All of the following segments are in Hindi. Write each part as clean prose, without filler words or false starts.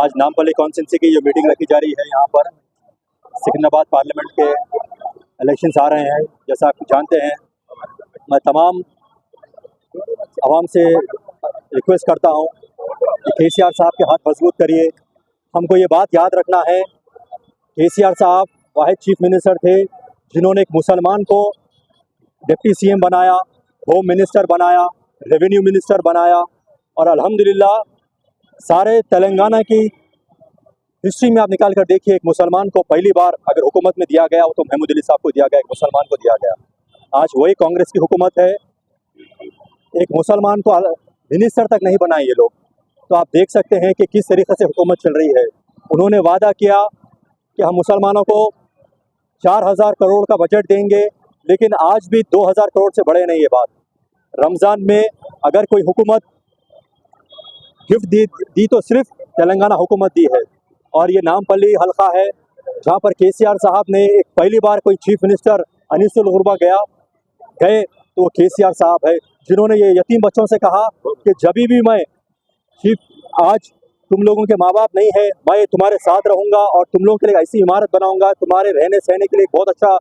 आज नामपल्ली कॉन्स्टिट्यूंसी की जो मीटिंग रखी जा रही है, यहाँ पर सिकंदराबाद पार्लियामेंट के इलेक्शंस आ रहे हैं। जैसा आप जानते हैं, मैं तमाम आवाम से रिक्वेस्ट करता हूँ कि केसीआर साहब के हाथ मजबूत करिए। हमको ये बात याद रखना है, केसीआर साहब वाहिद चीफ मिनिस्टर थे जिन्होंने एक मुसलमान को डिप्टी सीएम बनाया, होम मिनिस्टर बनाया, रेवेन्यू मिनिस्टर बनाया, और अल्हम्दुलिल्लाह सारे तेलंगाना की हिस्ट्री में आप निकाल कर देखिए, एक मुसलमान को पहली बार अगर हुकूमत में दिया गया हो तो महमूद अली साहब को दिया गया, एक मुसलमान को दिया गया। आज वही कांग्रेस की हुकूमत है, एक मुसलमान को मिनिस्टर तक नहीं बनाए ये लोग। तो आप देख सकते हैं कि किस तरीके से हुकूमत चल रही है। उन्होंने वादा किया कि हम मुसलमानों को 4000 करोड़ का बजट देंगे, लेकिन आज भी 2000 करोड़ से बढ़े नहीं ये बात। रमज़ान में अगर कोई हुकूमत गिफ्ट दी तो सिर्फ तेलंगाना हुकूमत दी है, और ये नामपल्ली हल्का है जहाँ पर केसीआर साहब ने एक पहली बार कोई चीफ मिनिस्टर अनीसुल गुरबा गए तो वो केसीआर साहब है जिन्होंने ये यतीम बच्चों से कहा कि जब भी मैं चीफ आज तुम लोगों के माँ बाप नहीं है, मैं तुम्हारे साथ रहूँगा और तुम लोगों के लिए ऐसी इमारत बनाऊँगा, तुम्हारे रहने सहने के लिए बहुत अच्छा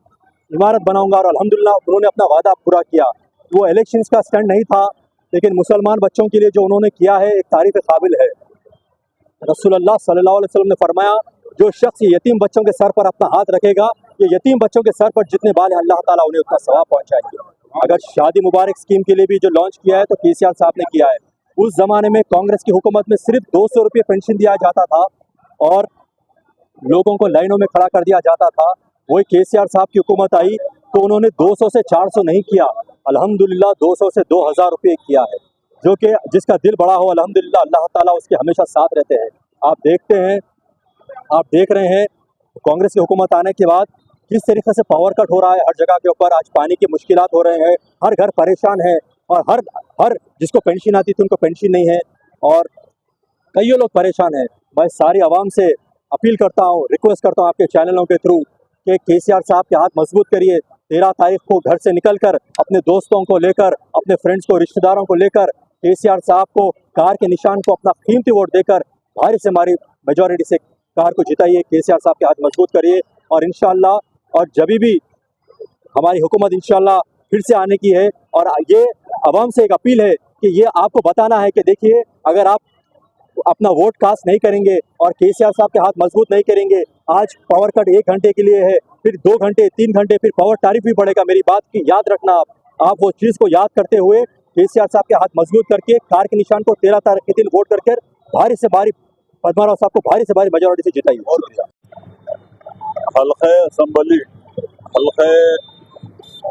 इमारत बनाऊँगा। और अल्हम्दुलिल्लाह उन्होंने अपना वादा पूरा किया। वो इलेक्शंस का स्टैंड नहीं था, लेकिन मुसलमान बच्चों के लिए जो उन्होंने किया है एक तारीफ काबिल है। रसूलुल्लाह सल्लल्लाहु अलैहि वसल्लम ने फरमाया, जो शख्स यतीम बच्चों के सर पर अपना हाथ रखेगा, ये यतीम बच्चों के सर पर जितने बाल हैं अल्लाह ताला उन्हें उतना सवाब पहुंचाएंगे। अगर शादी मुबारक स्कीम के लिए भी जो लॉन्च किया है तो केसीआर साहब ने किया है। उस जमाने में कांग्रेस की हुकूमत में सिर्फ 200 रुपये पेंशन दिया जाता था और लोगों को लाइनों में खड़ा कर दिया जाता था। वही केसीआर साहब की हुकूमत आई तो उन्होंने 200 से 400 नहीं किया, अल्हम्दुलिल्लाह 200 से 2000 रुपये किया है। जो कि जिसका दिल बड़ा हो अल्हम्दुलिल्लाह अल्लाह ताला उसके हमेशा साथ रहते हैं। आप देख रहे हैं कांग्रेस की हुकूमत आने के बाद किस तरीके से पावर कट हो रहा है हर जगह के ऊपर। आज पानी की मुश्किलात हो रहे हैं, हर घर परेशान है, और हर जिसको पेंशन आती थी उनको पेंशन नहीं है, और कई लोग परेशान हैं। मैं सारी आवाम से अपील करता हूँ, रिक्वेस्ट करता हूँ आपके चैनलों के थ्रू कि केसीआर साहब के हाथ मजबूत करिए। 13 तारीख को घर से निकलकर अपने दोस्तों को लेकर, अपने फ्रेंड्स को, रिश्तेदारों को लेकर केसीआर साहब को कार के निशान को अपना कीमती वोट देकर भारी से भारी मेजॉरिटी से कार को जिताइए। केसीआर साहब के हाथ मजबूत करिए, और इंशाअल्लाह और जब भी हमारी हुकूमत इंशाअल्लाह फिर से आने की है। और ये आवाम से एक अपील है कि ये आपको बताना है कि देखिए, अगर आप अपना वोट कास्ट नहीं करेंगे और केसीआर साहब के हाथ मजबूत नहीं करेंगे, आज पावर कट 1 घंटे के लिए है, फिर 2 घंटे 3 घंटे फिर पावर टैरिफ भी बढ़ेगा। मेरी बात की याद रखना, आप वो चीज़ को याद करते हुए केसीआर साहब के हाथ मजबूत करके कार के निशान को 13 तारीख के दिन वोट करके भारी से भारी पद्माराव साहब को भारी से भारी मेजॉरिटी से जिताइए। हल्के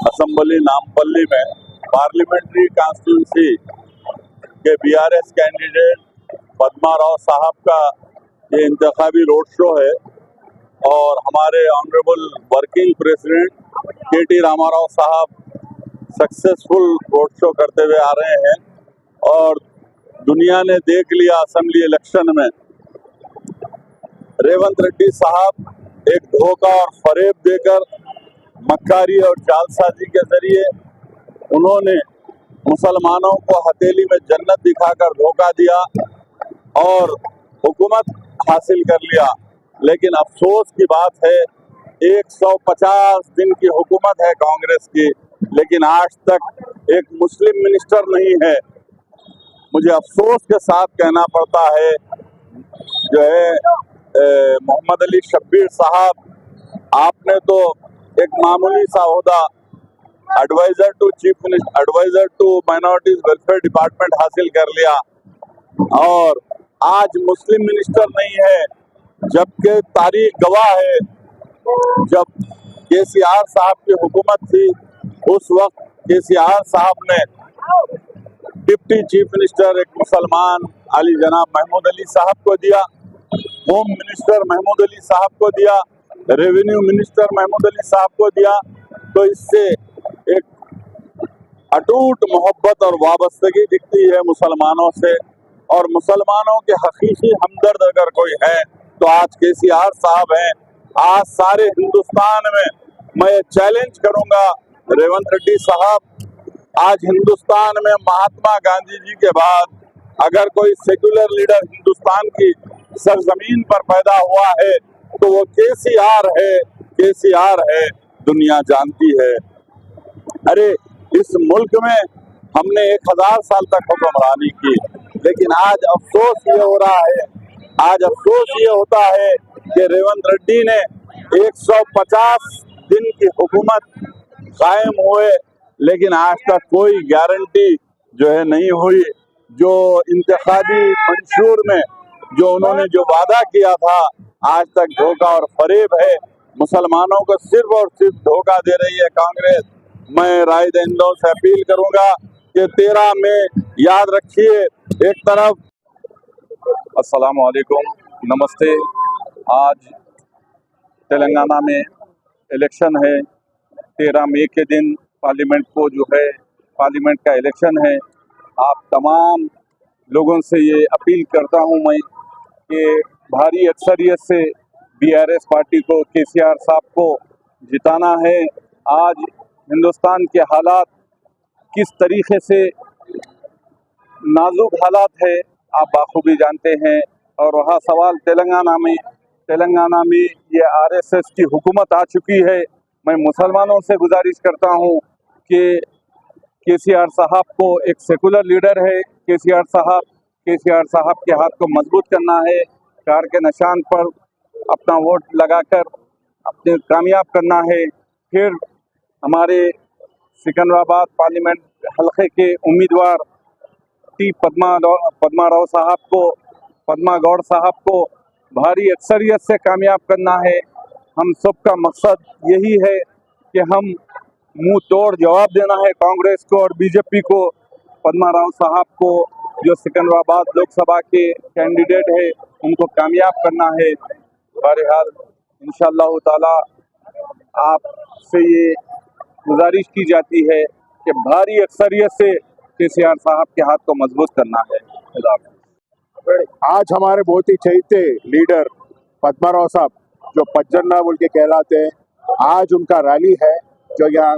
असम्बली नामपल्ली में पार्लियामेंट्री कॉन्स्टिट्यूंसी के बीआरएस कैंडिडेट पद्माराव साहब का ये इंतखाबी रोड शो है, और हमारे ऑनरेबल वर्किंग प्रेसिडेंट केटी रामाराव साहब सक्सेसफुल रोड शो करते हुए आ रहे हैं। और दुनिया ने देख लिया असेंबली इलेक्शन में रेवंत रेड्डी साहब एक धोखा और फरेब देकर, मक्कारी और जालसाजी के जरिए उन्होंने मुसलमानों को हथेली में जन्नत दिखाकर धोखा दिया और हुकूमत हासिल कर लिया। लेकिन अफसोस की बात है, 150 दिन की हुकूमत है कांग्रेस की, लेकिन आज तक एक मुस्लिम मिनिस्टर नहीं है। मुझे अफसोस के साथ कहना पड़ता है, जो है मोहम्मद अली शब्बीर साहब, आपने तो एक मामूली सा ओहदा advisor to minorities welfare department हासिल कर लिया, और आज मुस्लिम मिनिस्टर नहीं है। जबकि तारीख गवाह है, जब केसीआर साहब की हुकूमत थी उस वक्त केसीआर साहब ने डिप्टी चीफ मिनिस्टर एक मुसलमान अली जनाब महमूद अली साहब को दिया, होम मिनिस्टर महमूद अली साहब को दिया, रेवेन्यू मिनिस्टर महमूद अली साहब को दिया। तो इससे एक अटूट मोहब्बत और वाबस्तगी दिखती है मुसलमानों से, और मुसलमानों के हकीकी हमदर्द अगर कोई है तो आज केसीआर साहब हैं। आज सारे हिंदुस्तान में मैं चैलेंज करूंगा, रेवंत रेड्डी साहब, आज हिंदुस्तान में महात्मा गांधी जी के बाद अगर कोई सेक्युलर लीडर हिंदुस्तान की सरजमीन पर पैदा हुआ है तो वो केसीआर है, केसीआर है, दुनिया जानती है। अरे इस मुल्क में हमने 1000 साल तक हुक्मरानी की, लेकिन आज अफसोस ये हो रहा है, आज अफसोस ये होता है कि रेवंत रेड्डी ने 150 दिन की हुकूमत कायम हुए, लेकिन आज तक कोई गारंटी जो है नहीं हुई। जो इंतखाबी मंशूर में जो उन्होंने जो वादा किया था, आज तक धोखा और फरेब है। मुसलमानों को सिर्फ और सिर्फ धोखा दे रही है कांग्रेस। मैं राय दहिंदों से अपील करूंगा कि 13 में याद रखिए, एक तरफ अस्सलाम वालेकुम, नमस्ते। आज तेलंगाना में इलेक्शन है, 13 मई के दिन पार्लियामेंट को जो है पार्लियामेंट का इलेक्शन है। आप तमाम लोगों से ये अपील करता हूं मैं कि भारी अक्सरियत से बीआरएस पार्टी को, केसीआर साहब को जिताना है। आज हिंदुस्तान के हालात किस तरीके से नाजुक हालात है आप बाखूबी जानते हैं। और वहाँ सवाल तेलंगाना में ये आरएसएस की हुकूमत आ चुकी है। मैं मुसलमानों से गुजारिश करता हूँ कि केसीआर साहब को, एक सेकुलर लीडर है केसीआर साहब के हाथ को मजबूत करना है, कार के निशान पर अपना वोट लगाकर अपने कामयाब करना है। फिर हमारे सिकंदराबाद पार्लियामेंट हलके के उम्मीदवार टी पद्मा गौड़ साहब को भारी अक्सरियत से कामयाब करना है। हम सबका मकसद यही है कि हम मुंह तोड़ जवाब देना है कांग्रेस को और बीजेपी को। पद्मा राव साहब को, जो सिकंदराबाद लोकसभा के कैंडिडेट है, उनको कामयाब करना है। बहरहाल इंशाअल्लाह ताला आपसे ये गुजारिश की जाती है कि भारी अक्सरियत से केसीआर साहब के हाथ को मजबूत करना है। खुदा हाफिज़। आज हमारे बहुत ही चहेते लीडर पद्माराव साहब, जो पज्जन्ना बोल के कहलाते हैं, आज उनका रैली है, जो यहाँ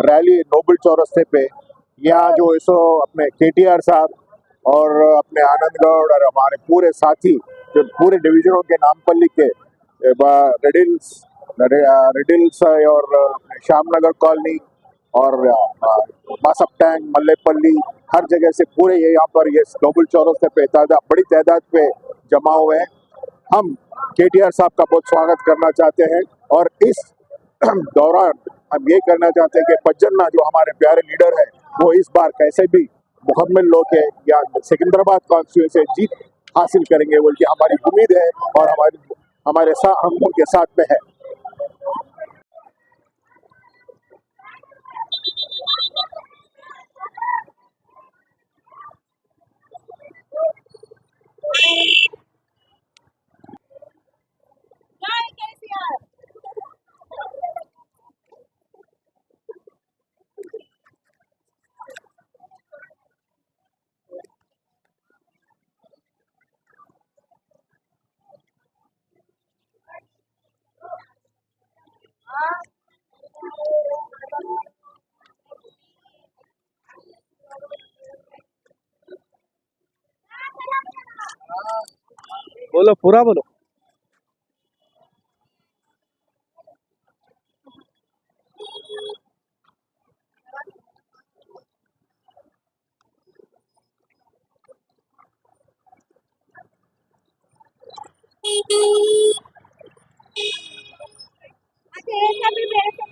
रैली नोबल चौरस्ते पे, यहाँ जो इसो अपने केटीआर साहब और अपने आनंद गौड़ और हमारे पूरे साथी जो पूरे डिवीजनों के नाम पर लिख के रेडिल्स और श्यामनगर कॉलोनी और मासप टैंक, मल्लेपल्ली, हर जगह से पूरे ये यहाँ पर ये नोबल चौरस्ते पे बड़ी तादाद पे जमा हुए हैं। हम केटीआर साहब का बहुत स्वागत करना चाहते हैं और इस दौरान हम ये करना चाहते हैं कि पज्जन्ना जो हमारे प्यारे लीडर है, वो इस बार कैसे भी मुकम्मल लोग है या सिकंदराबाद कॉन्स्टिट्यूंसी से जीत हासिल करेंगे बोल के हमारी उम्मीद है और हमारे साथ हम उनके साथ में है। बोलो, पूरा बोलो। अच्छा, ये सब भी मेरे से